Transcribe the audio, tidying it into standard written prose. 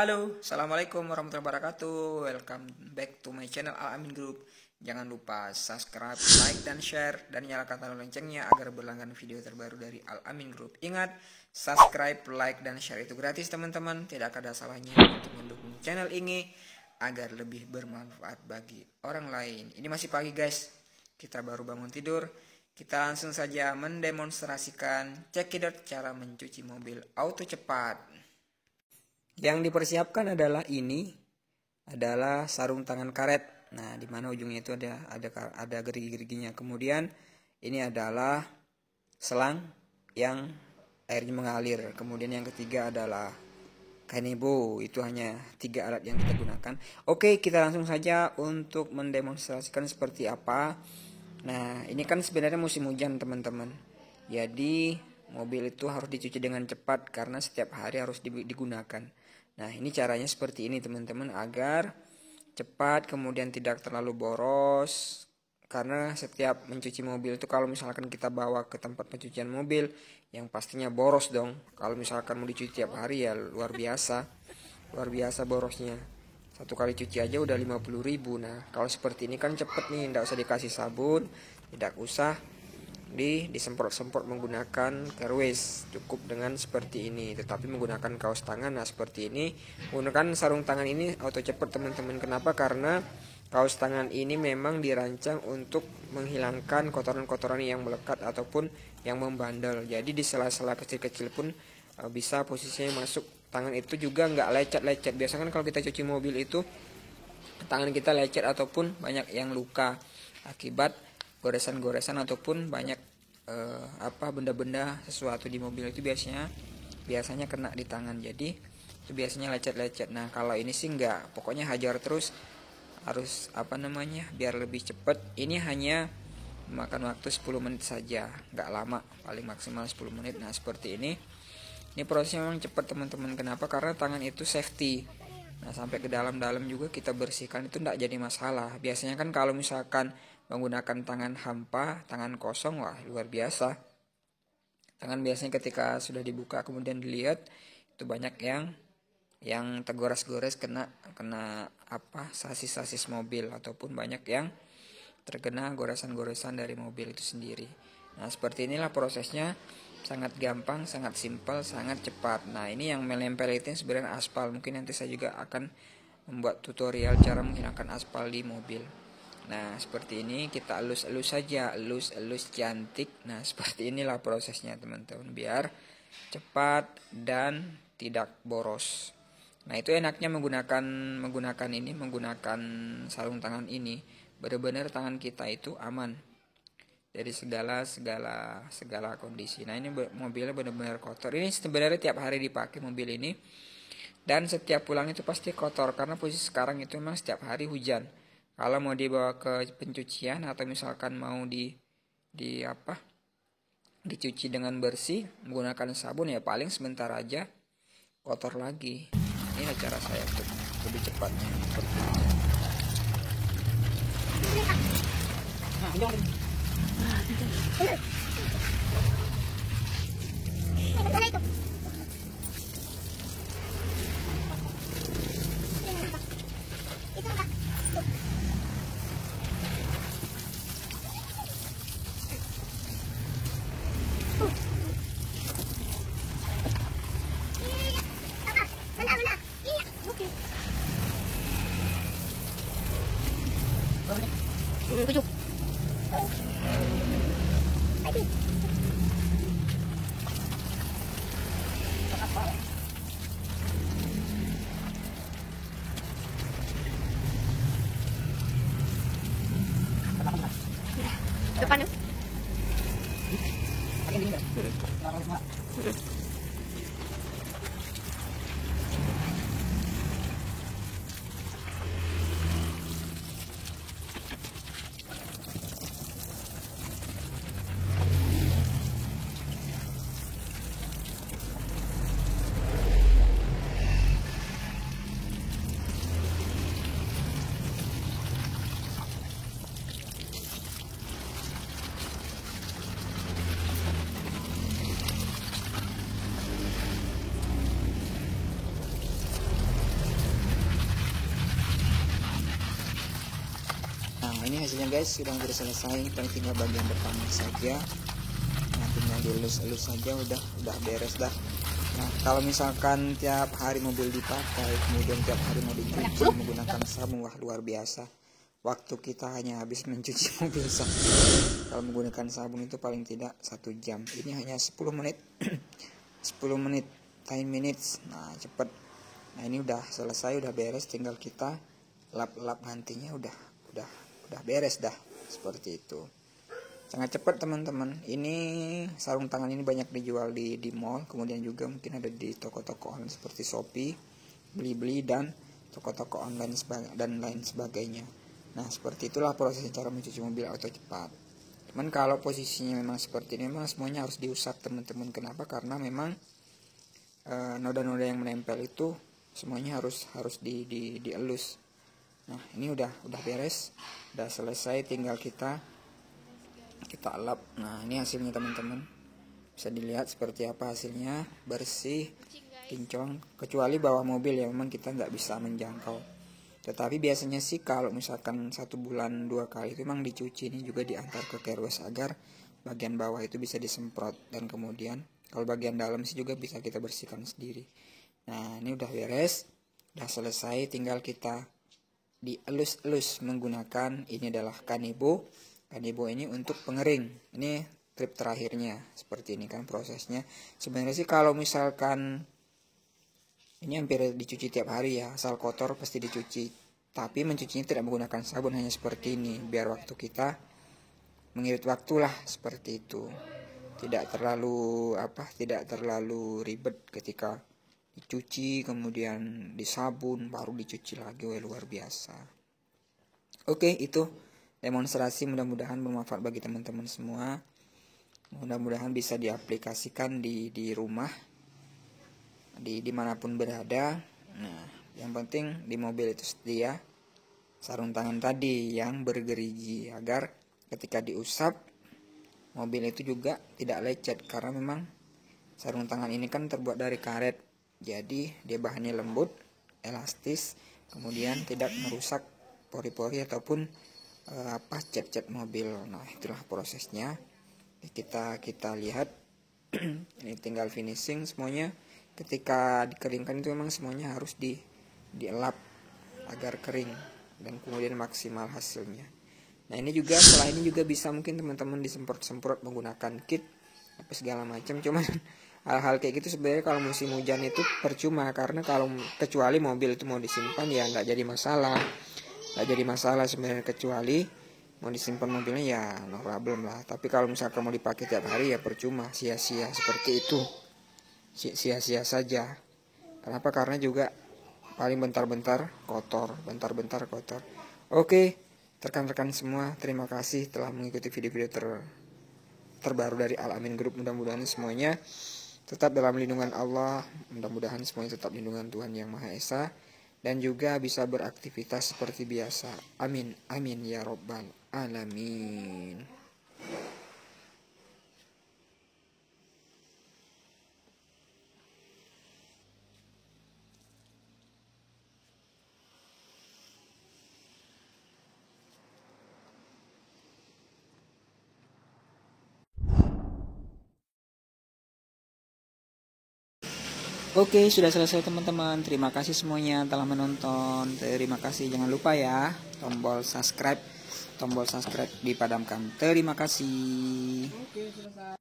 Halo, Assalamualaikum warahmatullahi wabarakatuh. Welcome back to my channel Al Amin Group. Jangan lupa subscribe, like, dan share, dan nyalakan tanda loncengnya agar berlangganan video terbaru dari Al Amin Group. Ingat, subscribe, like, dan share itu gratis teman-teman. Tidak ada salahnya untuk mendukung channel ini agar lebih bermanfaat bagi orang lain. Ini masih pagi guys, kita baru bangun tidur. Kita langsung saja mendemonstrasikan cekidot cara mencuci mobil auto cepat. Yang dipersiapkan adalah ini adalah sarung tangan karet. Nah, di mana ujungnya itu ada gerigi-geriginya. Kemudian ini adalah selang yang airnya mengalir. Kemudian yang ketiga adalah kanebo. Itu hanya 3 alat yang kita gunakan. Oke, kita langsung saja untuk mendemonstrasikan seperti apa. Nah, ini kan sebenarnya musim hujan teman-teman. Jadi mobil itu harus dicuci dengan cepat karena setiap hari harus digunakan. Nah, ini caranya seperti ini teman-teman, agar cepat kemudian tidak terlalu boros. Karena setiap mencuci mobil itu kalau misalkan kita bawa ke tempat pencucian mobil, yang pastinya boros dong. Kalau misalkan mau dicuci tiap hari ya luar biasa borosnya. Satu kali cuci aja udah 50.000. Nah, kalau seperti ini kan cepet nih, tidak usah dikasih sabun, tidak usah disemprot-semprot menggunakan kerwis, cukup dengan seperti ini. Tetapi menggunakan kaos tangan, nah seperti ini, menggunakan sarung tangan ini auto cepat teman-teman. Kenapa? Karena kaos tangan ini memang dirancang untuk menghilangkan kotoran-kotoran yang melekat ataupun yang membandel. Jadi di sela-sela kecil-kecil pun bisa posisinya masuk. Tangan itu juga nggak lecet-lecet. Biasanya kan kalau kita cuci mobil itu tangan kita lecet ataupun banyak yang luka akibat goresan-goresan ataupun banyak benda-benda sesuatu di mobil itu biasanya kena di tangan. Jadi itu biasanya lecet-lecet. Nah, kalau ini sih enggak, pokoknya hajar terus, harus biar lebih cepat. Ini hanya memakan waktu 10 menit saja, enggak lama, paling maksimal 10 menit. Nah, seperti ini. Ini prosesnya memang cepat teman-teman. Kenapa? Karena tangan itu safety. Nah, sampai ke dalam-dalam juga kita bersihkan itu enggak jadi masalah. Biasanya kan kalau misalkan menggunakan tangan hampa, tangan kosong, wah luar biasa. Tangan biasanya ketika sudah dibuka kemudian dilihat itu banyak yang tergores-gores kena sasis mobil, ataupun banyak yang terkena goresan-goresan dari mobil itu sendiri. Nah, seperti inilah prosesnya, sangat gampang, sangat simpel, sangat cepat. Nah, ini yang menempel itu sebenarnya aspal. Mungkin nanti saya juga akan membuat tutorial cara menghilangkan aspal di mobil. Nah, seperti ini kita elus-elus saja, elus-elus cantik. Nah, seperti inilah prosesnya teman-teman, biar cepat dan tidak boros. Nah, itu enaknya menggunakan sarung tangan ini. Benar-benar tangan kita itu aman dari segala kondisi. Nah, ini mobilnya benar-benar kotor. Ini sebenarnya tiap hari dipakai mobil ini. Dan setiap pulang itu pasti kotor karena posisi sekarang itu memang setiap hari hujan. Kalau mau dibawa ke pencucian atau misalkan mau dicuci dengan bersih menggunakan sabun, ya paling sebentar aja kotor lagi. Ini cara saya untuk lebih cepatnya seperti ini. Depan yuk. ini hasilnya guys, sudah hampir selesai, tinggal bagian depannya saja. Nah, tinggal dilus-elus saja, udah beres dah. Nah, kalau misalkan tiap hari mobil dipakai, kemudian tiap hari mau dicuci menggunakan sabun, wah luar biasa. Waktu kita hanya habis mencuci mobil saja. Kalau menggunakan sabun itu paling tidak 1 jam. Ini hanya 10 menit. 10 menit, 10 minutes. Nah, cepet. Nah, ini udah selesai, udah beres, tinggal kita lap-lap nantinya udah beres dah. Seperti itu. Sangat cepat teman-teman. Ini sarung tangan ini banyak dijual di mall, kemudian juga mungkin ada di toko-toko online seperti Shopee, Blibli dan toko-toko online dan lain sebagainya. Nah, seperti itulah proses cara mencuci mobil auto cepat. Cuman kalau posisinya memang seperti ini, memang semuanya harus diusap teman-teman. Kenapa? Karena memang noda-noda yang menempel itu semuanya harus dielus. Nah, ini udah beres, udah selesai, tinggal kita lap. Nah, ini hasilnya teman-teman, bisa dilihat seperti apa hasilnya, bersih, kinclong, kecuali bawah mobil ya memang kita nggak bisa menjangkau. Tetapi biasanya sih kalau misalkan 1 bulan 2 kali itu memang dicuci, ini juga diantar ke Carwash agar bagian bawah itu bisa disemprot, dan kemudian kalau bagian dalam sih juga bisa kita bersihkan sendiri. Nah, ini udah beres, udah selesai, tinggal kita dielus-elus menggunakan, ini adalah Kanebo. Kanebo ini untuk pengering. Ini trip terakhirnya, seperti ini kan prosesnya. Sebenarnya sih kalau misalkan ini hampir dicuci tiap hari ya, asal kotor pasti dicuci. Tapi mencucinya tidak menggunakan sabun, hanya seperti ini, biar waktu kita mengirit waktu lah, seperti itu. Tidak terlalu ribet ketika dicuci kemudian disabun baru dicuci lagi. Luar biasa. Oke, itu demonstrasi, mudah-mudahan bermanfaat bagi teman-teman semua. Mudah-mudahan bisa diaplikasikan di rumah, dimanapun berada. Nah, yang penting di mobil itu sedia sarung tangan tadi yang bergerigi, agar ketika diusap mobil itu juga tidak lecet, karena memang sarung tangan ini kan terbuat dari karet, jadi dia bahannya lembut, elastis, kemudian tidak merusak pori-pori ataupun cat-cat mobil. Nah, itulah prosesnya. Kita lihat. Ini tinggal finishing semuanya. Ketika dikeringkan itu memang semuanya harus dielap agar kering dan kemudian maksimal hasilnya. Nah, ini juga setelah ini juga bisa mungkin teman-teman disemprot menggunakan kit apa segala macam. Cuman hal-hal kayak gitu sebenarnya kalau musim hujan itu percuma, karena kalau kecuali mobil itu mau disimpan ya nggak jadi masalah sebenarnya, kecuali mau disimpan mobilnya ya no problem lah. Tapi kalau misalkan mau dipakai tiap hari ya percuma, sia-sia seperti itu. Sia-sia saja. Kenapa? Karena juga paling bentar-bentar kotor. Oke, rekan-rekan semua, terima kasih telah mengikuti video-video terbaru dari Al-Amin Group. Mudah-mudahan semuanya tetap dalam lindungan Allah, mudah-mudahan semuanya tetap lindungan Tuhan Yang Maha Esa, dan juga bisa beraktivitas seperti biasa. Amin, amin ya robbal alamin. Oke, sudah selesai teman-teman. Terima kasih semuanya telah menonton. Terima kasih. Jangan lupa ya, tombol subscribe dipadamkan. Terima kasih. Oke, selesai.